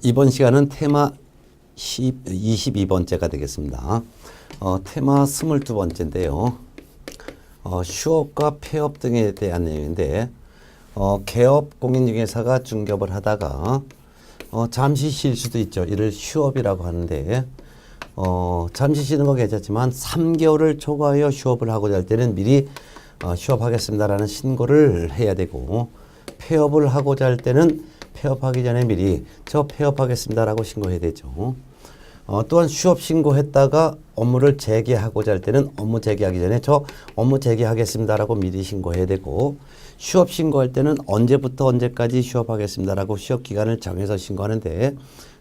이번 시간은 테마 22번째가 되겠습니다. 테마 22번째인데요. 휴업과 폐업 등에 대한 내용인데 개업 공인중개사가 중개업을 하다가 잠시 쉴 수도 있죠. 이를 휴업이라고 하는데 잠시 쉬는 거 괜찮지만 3개월을 초과하여 휴업을 하고자 할 때는 미리 휴업하겠습니다라는 신고를 해야 되고, 폐업을 하고자 할 때는 폐업하기 전에 미리 저 폐업하겠습니다라고 신고해야 되죠. 또한 휴업 신고했다가 업무를 재개하고자 할 때는 업무 재개하기 전에 저 업무 재개하겠습니다라고 미리 신고해야 되고, 휴업 신고할 때는 언제부터 언제까지 휴업하겠습니다라고 휴업 기간을 정해서 신고하는데,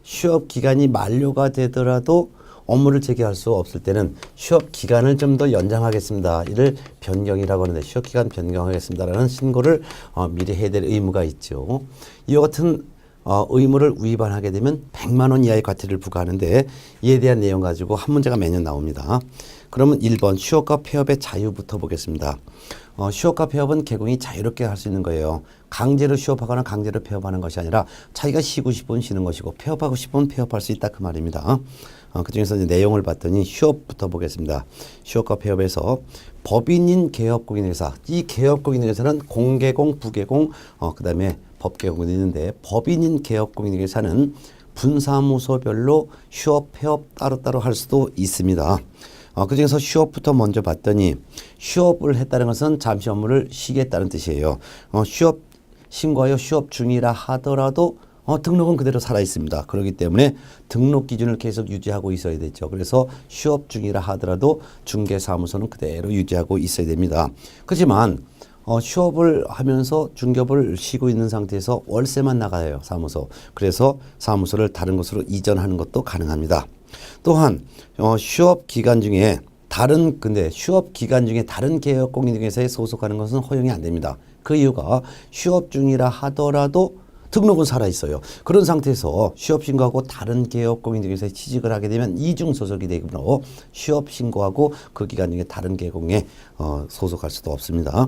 휴업 기간이 만료가 되더라도 업무를 재개할 수 없을 때는 휴업 기간을 좀 더 연장하겠습니다. 이를 변경이라고 하는데, 휴업 기간 변경하겠습니다라는 신고를 미리 해야 될 의무가 있죠. 이와 같은 의무를 위반하게 되면 100만 원 이하의 과태료를 부과하는데, 이에 대한 내용 가지고 한 문제가 매년 나옵니다. 그러면 1번 휴업과 폐업의 자유부터 보겠습니다. 휴업과 폐업은 개공이 자유롭게 할 수 있는 거예요. 강제로 휴업하거나 강제로 폐업하는 것이 아니라 자기가 쉬고 싶으면 쉬는 것이고 폐업하고 싶으면 폐업할 수 있다, 그 말입니다. 그중에서 이제 내용을 봤더니 휴업부터 보겠습니다. 휴업과 폐업에서 법인인 개업공인중개사, 이 개업공인중개사는 공개공, 부개공, 그다음에 법개공이 있는데, 법인인 개업공인중개사는 분사무소별로 휴업, 폐업 따로따로 할 수도 있습니다. 그중에서 휴업부터 먼저 봤더니, 휴업을 했다는 것은 잠시 업무를 쉬겠다는 뜻이에요. 휴업 신고하여 휴업 중이라 하더라도 등록은 그대로 살아 있습니다. 그렇기 때문에 등록 기준을 계속 유지하고 있어야 되죠. 그래서 휴업 중이라 하더라도 중개사무소는 그대로 유지하고 있어야 됩니다. 그렇지만 휴업을 하면서 중개업을 쉬고 있는 상태에서 월세만 나가요, 사무소. 그래서 사무소를 다른 곳으로 이전하는 것도 가능합니다. 또한 휴업 기간 중에 다른 개업공인중개사에 소속하는 것은 허용이 안 됩니다. 그 이유가 휴업 중이라 하더라도 등록은 살아있어요. 그런 상태에서 휴업 신고하고 다른 개업공인중개사에 취직을 하게 되면 이중 소속이 되므로 휴업 신고하고 그 기간 중에 다른 개공에 소속할 수도 없습니다.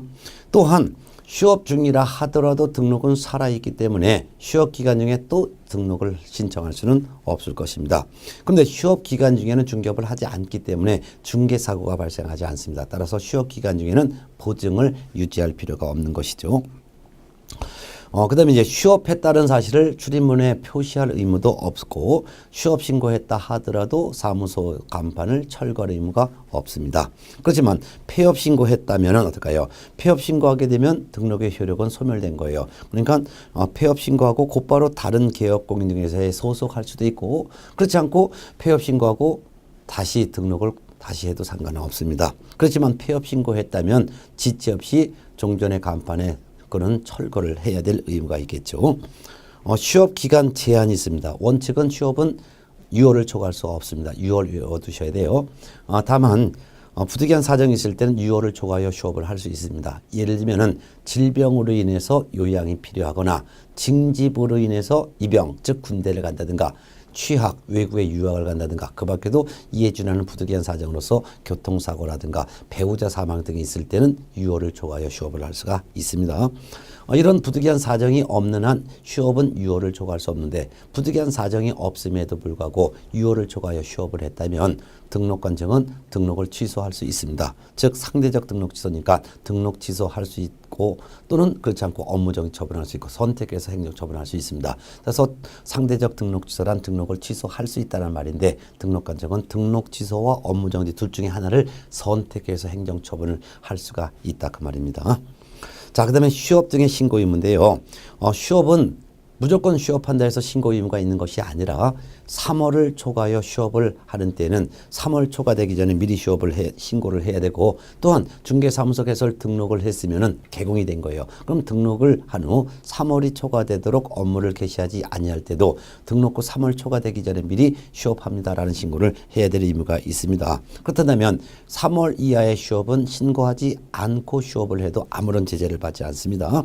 또한 휴업 중이라 하더라도 등록은 살아있기 때문에 휴업 기간 중에 또 등록을 신청할 수는 없을 것입니다. 그런데 휴업 기간 중에는 중개업을 하지 않기 때문에 중개사고가 발생하지 않습니다. 따라서 휴업 기간 중에는 보증을 유지할 필요가 없는 것이죠. 그 다음에 이제 휴업했다는 사실을 출입문에 표시할 의무도 없고, 휴업 신고했다 하더라도 사무소 간판을 철거할 의무가 없습니다. 그렇지만 폐업 신고했다면 어떨까요? 폐업 신고하게 되면 등록의 효력은 소멸된 거예요. 그러니까 폐업 신고하고 곧바로 다른 개업공인중개사에 소속할 수도 있고, 그렇지 않고 폐업 신고하고 다시 등록을 다시 해도 상관은 없습니다. 그렇지만 폐업 신고했다면 지체 없이 종전의 간판에 그는 철거를 해야 될 의무가 있겠죠. 휴업 기간 제한이 있습니다. 원칙은 휴업은 6월을 초과할 수 없습니다. 6월 외워두셔야 돼요. 다만 부득이한 사정이 있을 때는 6월을 초과하여 휴업을 할 수 있습니다. 예를 들면은 질병으로 인해서 요양이 필요하거나 징집으로 인해서 입영, 즉 군대를 간다든가 취학, 외국에 유학을 간다든가, 그 밖에도 이에 준하는 부득이한 사정으로서 교통사고라든가 배우자 사망 등이 있을 때는 6월을 초과하여 휴업을 할 수가 있습니다. 이런 부득이한 사정이 없는 한 휴업은 6월을 초과할 수 없는데, 부득이한 사정이 없음에도 불구하고 6월을 초과하여 휴업을 했다면 등록관청은 등록을 취소할 수 있습니다. 즉 상대적 등록 취소니까 등록 취소할 수 있고, 또는 그렇지 않고 업무정지 처분할 수 있고, 선택해서 행정 처분할 수 있습니다. 그래서 상대적 등록 취소란 등록을 취소할 수 있다는 말인데, 등록관청은 등록 취소와 업무정지 둘 중에 하나를 선택해서 행정 처분을 할 수가 있다, 그 말입니다. 자, 그 다음에 휴업 등의 신고 의무인데요. 휴업은 무조건 휴업한다 해서 신고 의무가 있는 것이 아니라 3월을 초과하여 휴업을 하는 때는 3월 초과되기 전에 미리 신고를 해야 되고, 또한 중개사무소 개설 등록을 했으면은 개공이 된 거예요. 그럼 등록을 한 후 3월이 초과되도록 업무를 개시하지 아니할 때도 등록 후 3월 초과되기 전에 미리 휴업합니다라는 신고를 해야 될 의무가 있습니다. 그렇다면 3월 이하의 휴업은 신고하지 않고 휴업을 해도 아무런 제재를 받지 않습니다.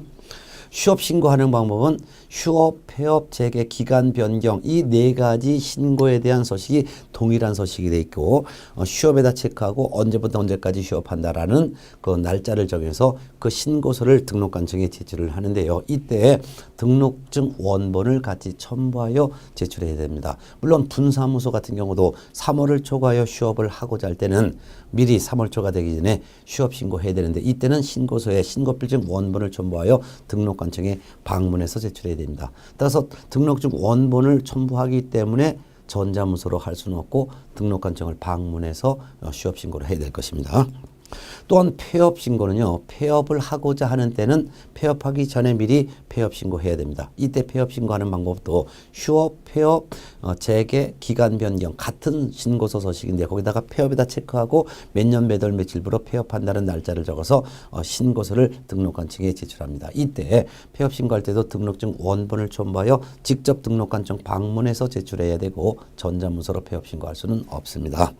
휴업 신고하는 방법은 휴업, 폐업, 재개, 기간 변경 이 네 가지 신고에 대한 서식이 동일한 서식이 돼 있고 휴업에다 체크하고 언제부터 언제까지 휴업한다라는 그 날짜를 정해서 그 신고서를 등록관청에 제출을 하는데요. 이때 등록증 원본을 같이 첨부하여 제출해야 됩니다. 물론 분사무소 같은 경우도 3월을 초과하여 휴업을 하고자 할 때는 미리 3월 초가 되기 전에 휴업 신고해야 되는데 이때는 신고서에 신고필증 원본을 첨부하여 등록관청에 방문해서 제출해야 됩니다. 따라서 등록증 원본을 첨부하기 때문에 전자문서로 할 수는 없고 등록관청을 방문해서 휴업 신고를 해야 될 것입니다. 또한 폐업 신고는요. 폐업을 하고자 하는 때는 폐업하기 전에 미리 폐업 신고해야 됩니다. 이때 폐업 신고하는 방법도 휴업, 폐업, 재개, 기간 변경 같은 신고서 서식인데 거기다가 폐업에다 체크하고 몇 년 몇 월 며칠부로 폐업한다는 날짜를 적어서 신고서를 등록관청에 제출합니다. 이때 폐업 신고할 때도 등록증 원본을 첨부하여 직접 등록관청 방문해서 제출해야 되고 전자문서로 폐업 신고할 수는 없습니다.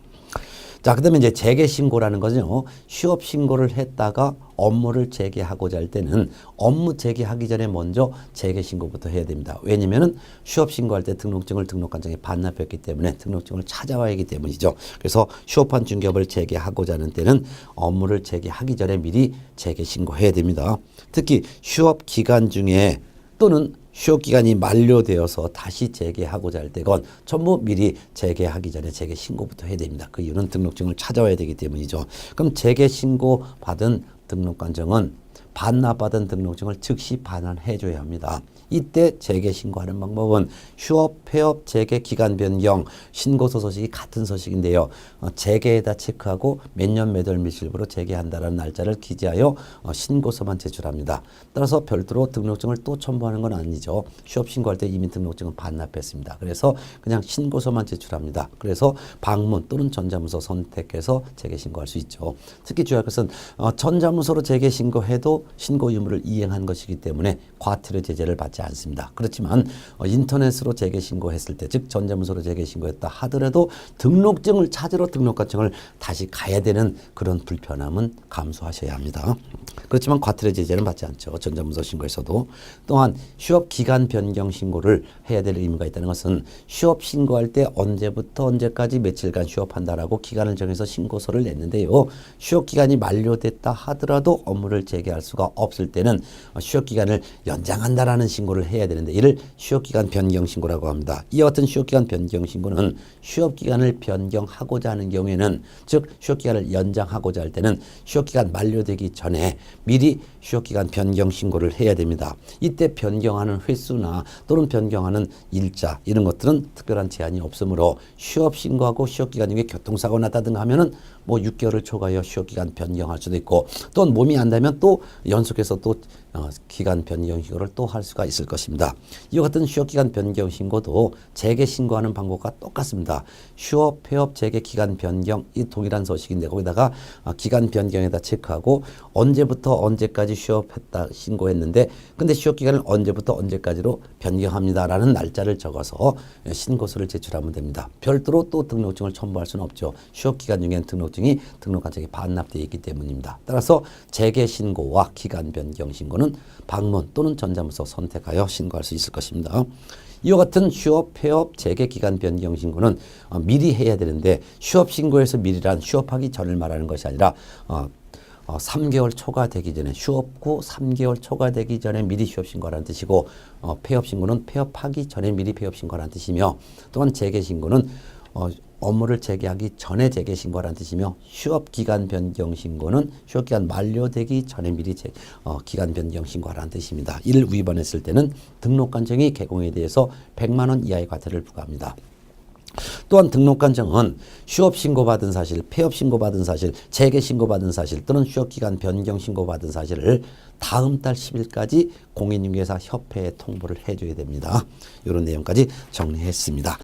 자, 그다음에 이제 재개 신고라는 거죠. 휴업 신고를 했다가 업무를 재개하고자 할 때는 업무 재개하기 전에 먼저 재개 신고부터 해야 됩니다. 왜냐면은 휴업 신고할 때 등록증을 등록관청에 반납했기 때문에 등록증을 찾아와야 하기 때문이죠. 그래서 휴업한 중개업을 재개하고자 하는 때는 업무를 재개하기 전에 미리 재개 신고해야 됩니다. 특히 휴업 기간 중에 또는 휴업 기간이 만료되어서 다시 재개하고자 할 때건 전부 미리 재개하기 전에 재개 신고부터 해야 됩니다. 그 이유는 등록증을 찾아와야 되기 때문이죠. 그럼 재개 신고 받은 등록관청은 반납받은 등록증을 즉시 반환해 줘야 합니다. 이때 재개 신고하는 방법은 휴업, 폐업, 재개, 기간 변경 신고서 서식이 같은 서식인데요. 재개에다 체크하고 몇 년 몇 월 며칠부로 재개한다는 날짜를 기재하여 신고서만 제출합니다. 따라서 별도로 등록증을 또 첨부하는 건 아니죠. 휴업 신고할 때 이미 등록증은 반납했습니다. 그래서 그냥 신고서만 제출합니다. 그래서 방문 또는 전자문서 선택해서 재개 신고할 수 있죠. 특히 주의할 것은 전자문서로 재개 신고해도 신고 의무를 이행한 것이기 때문에 과태료 제재를 받지 않습니다. 그렇지만 인터넷으로 재개 신고했을 때, 즉 전자문서로 재개 신고했다 하더라도 등록증을 찾으러 등록관청을 다시 가야 되는 그런 불편함은 감수하셔야 합니다. 그렇지만 과태료 제재는 받지 않죠. 전자문서 신고에서도. 또한 휴업 기간 변경 신고를 해야 될 의무가 있다는 것은 휴업 신고할 때 언제부터 언제까지 며칠간 휴업한다라고 기간을 정해서 신고서를 냈는데요. 휴업 기간이 만료됐다 하더라도 업무를 재개할 수가 없을 때는 휴업 기간을 연장한다라는 신고를 해야 되는데 이를 휴업기간 변경 신고라고 합니다. 이와 같은 휴업기간 변경 신고는 휴업기간을 변경하고자 하는 경우에는 즉 휴업기간을 연장하고자 할 때는 휴업기간 만료되기 전에 미리 휴업기간 변경 신고를 해야 됩니다. 이때 변경하는 횟수나 또는 변경하는 일자 이런 것들은 특별한 제한이 없으므로 휴업 신고하고 휴업기간 중에 교통사고 났다든가 하면은 뭐 6개월을 초과하여 휴업기간 변경할 수도 있고 또는 몸이 안 되면 또 연속해서 또 기간 변경 신고를 또 할 수가 있을 것입니다. 이와 같은 휴업기간 변경 신고도 재개 신고하는 방법과 똑같습니다. 휴업, 폐업, 재개, 기간 변경 이 동일한 서식인데 거기다가 기간 변경에다 체크하고 언제부터 언제까지 휴업했다 신고했는데 근데 휴업기간을 언제부터 언제까지로 변경합니다라는 날짜를 적어서 신고서를 제출하면 됩니다. 별도로 또 등록증을 첨부할 수는 없죠. 휴업기간 중에는 등록증이 등록관청에 반납되어 있기 때문입니다. 따라서 재개 신고와 기간 변경 신고는 방문 또는 전자문서 선택하여 신고할 수 있을 것입니다. 이와 같은 휴업, 폐업, 재개, 기간 변경 신고는 미리 해야 되는데 휴업 신고에서 미리란 휴업하기 전을 말하는 것이 아니라 3개월 초과되기 전에 휴업 후 3개월 초과되기 전에 미리 휴업 신고하라는 뜻이고 폐업 신고는 폐업하기 전에 미리 폐업 신고하라는 뜻이며 또한 재개 신고는 업무를 재개하기 전에 재개 신고라는 뜻이며 휴업 기간 변경 신고는 휴업 기간 만료되기 전에 미리 기간 변경 신고하라는 뜻입니다. 이를 위반했을 때는 등록관청이 개공에 대해서 100만 원 이하의 과태료를 부과합니다. 또한 등록관청은 휴업 신고받은 사실, 폐업 신고받은 사실, 재개 신고받은 사실 또는 휴업기간 변경 신고받은 사실을 다음 달 10일까지 공인중개사 협회에 통보를 해줘야 됩니다. 이런 내용까지 정리했습니다.